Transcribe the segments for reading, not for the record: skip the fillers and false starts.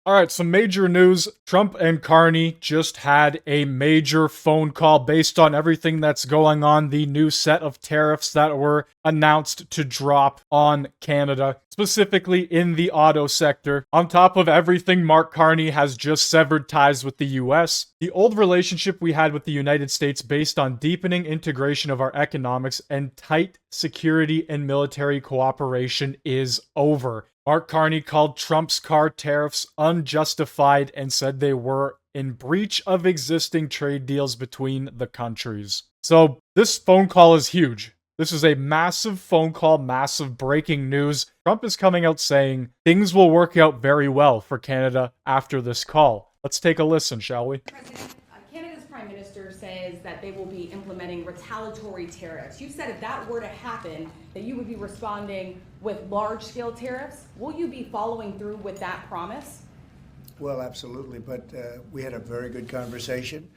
All right, some major news. Trump and Carney just had a major phone call based on everything that's going on, the new set of tariffs that were announced to drop on Canada, specifically in the auto sector. On top of everything, Mark Carney has just severed ties with the US. The old relationship we had with the United States based on deepening integration of our economics and tight security and military cooperation is over. Mark Carney called Trump's car tariffs unjustified and said they were in breach of existing trade deals between the countries. So, this phone call is huge. This is a massive phone call, massive breaking news. Trump is coming out saying things will work out very well for Canada after this call. Let's take a listen, shall we? President, Canada's Prime Minister says that they will be implementing retaliatory tariffs. You said if that were to happen, that you would be responding with large-scale tariffs. Will you be following through with that promise? Well, absolutely, but we had a very good conversation.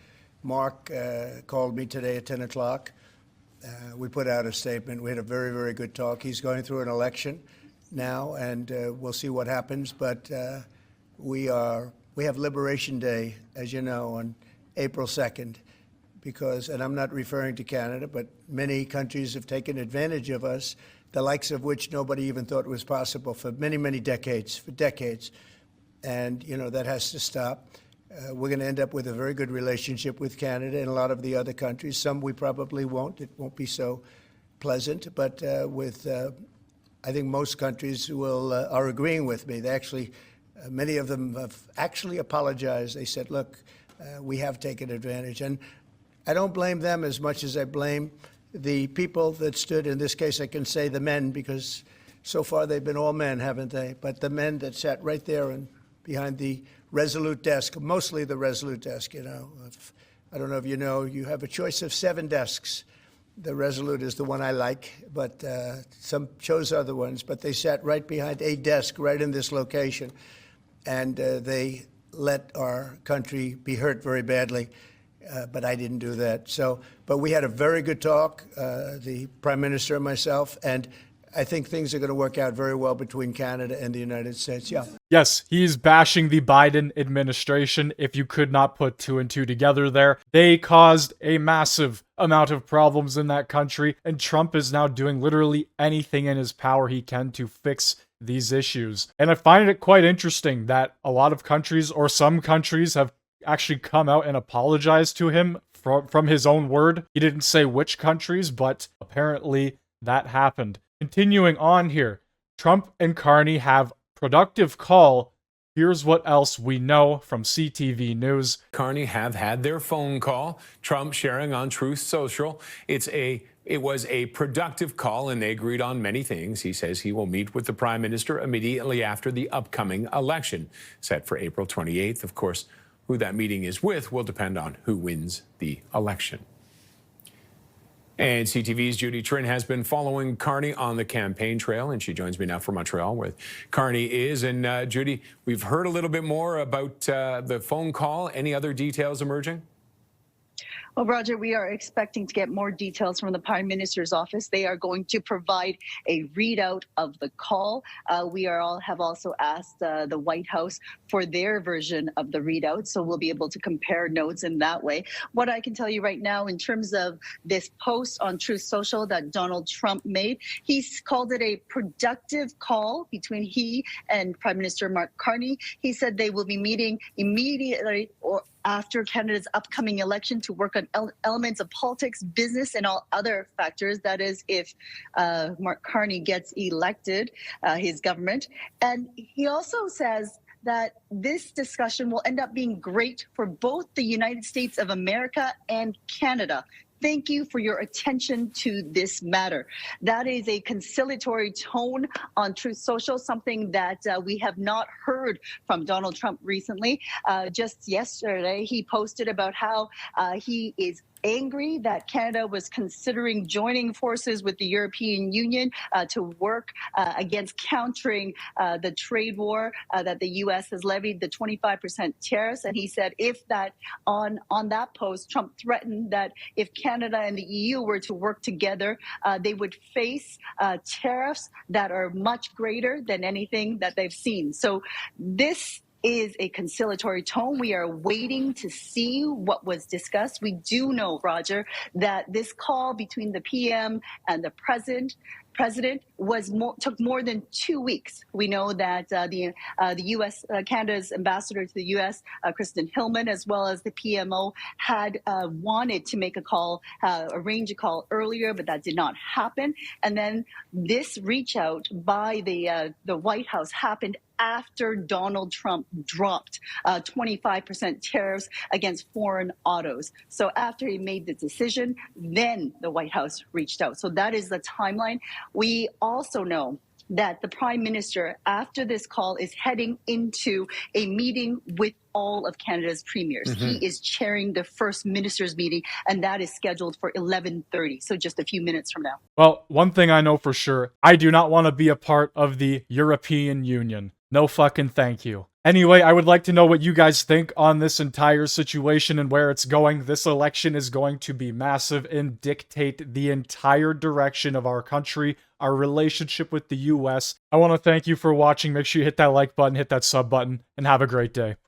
Mark called me today at 10 o'clock. We put out a statement. We had a very, very good talk. He's going through an election now, and we'll see what happens. But we have Liberation Day, as you know, on April 2nd, and I'm not referring to Canada, but many countries have taken advantage of us, the likes of which nobody even thought was possible for many, many decades, And, that has to stop. We're going to end up with a very good relationship with Canada and a lot of the other countries. Some we probably won't. It won't be so pleasant. But I think most countries are agreeing with me. They actually, many of them have actually apologized. They said, look, we have taken advantage. And I don't blame them as much as I blame the people that stood, in this case I can say the men, because so far they've been all men, haven't they? But the men that sat right there and behind the Resolute desk, mostly the Resolute desk, I don't know if you know, you have a choice of 7 desks. The Resolute is the one I like, but some chose other ones. But they sat right behind a desk right in this location, and they let our country be hurt very badly. But I didn't do that. But we had a very good talk, the Prime Minister and myself, and I think things are going to work out very well between Canada and the United States. Yeah. Yes, he's bashing the Biden administration. If you could not put 2 and 2 together there, they caused a massive amount of problems in that country, and Trump is now doing literally anything in his power he can to fix these issues. And I find it quite interesting that a lot of countries, or some countries, have actually come out and apologized to him from his own word. He didn't say which countries, but apparently that happened. Continuing on here, Trump and Carney have productive call. Here's what else we know from CTV News. Carney have had their phone call. Trump sharing on Truth Social. It was a productive call, and they agreed on many things. He says he will meet with the Prime Minister immediately after the upcoming election, set for April 28th. Of course, who that meeting is with will depend on who wins the election. And CTV's Judy Trin has been following Carney on the campaign trail, and she joins me now from Montreal, where Carney is. And Judy, we've heard a little bit more about the phone call. Any other details emerging? Well, Roger, we are expecting to get more details from the Prime Minister's office. They are going to provide a readout of the call. Have also asked the White House for their version of the readout, so we'll be able to compare notes in that way. What I can tell you right now, in terms of this post on Truth Social that Donald Trump made, he's called it a productive call between he and Prime Minister Mark Carney. He said they will be meeting immediately or after Canada's upcoming election to work on elements of politics, business, and all other factors. That is, if Mark Carney gets elected, his government. And he also says that this discussion will end up being great for both the United States of America and Canada. Thank you for your attention to this matter. That is a conciliatory tone on Truth Social, something that we have not heard from Donald Trump recently. Just yesterday, he posted about how he is angry that Canada was considering joining forces with the European Union to work against countering the trade war that the U.S. has levied, the 25% tariffs. And he said if that on that post, Trump threatened that if Canada and the EU were to work together, they would face tariffs that are much greater than anything that they've seen. So this is a conciliatory tone. We are waiting to see what was discussed. We do know, Roger, that this call between the PM and the president took more than 2 weeks. We know that the U.S. Canada's ambassador to the U.S., Kristen Hillman, as well as the PMO, had wanted to make a call, arrange a call earlier, but that did not happen. And then this reach out by the White House happened after Donald Trump dropped 25% tariffs against foreign autos. So after he made the decision, then the White House reached out. So that is the timeline. We also know that the Prime Minister, after this call, is heading into a meeting with all of Canada's premiers. He is chairing the first ministers meeting, and that is scheduled for 11:30, so just a few minutes from now. Well, one thing I know for sure, I do not want to be a part of the European Union. No fucking thank you. Anyway, I would like to know what you guys think on this entire situation and where it's going. This election is going to be massive and dictate the entire direction of our country, our relationship with the US. I want to thank you for watching. Make sure you hit that like button, hit that sub button, and have a great day.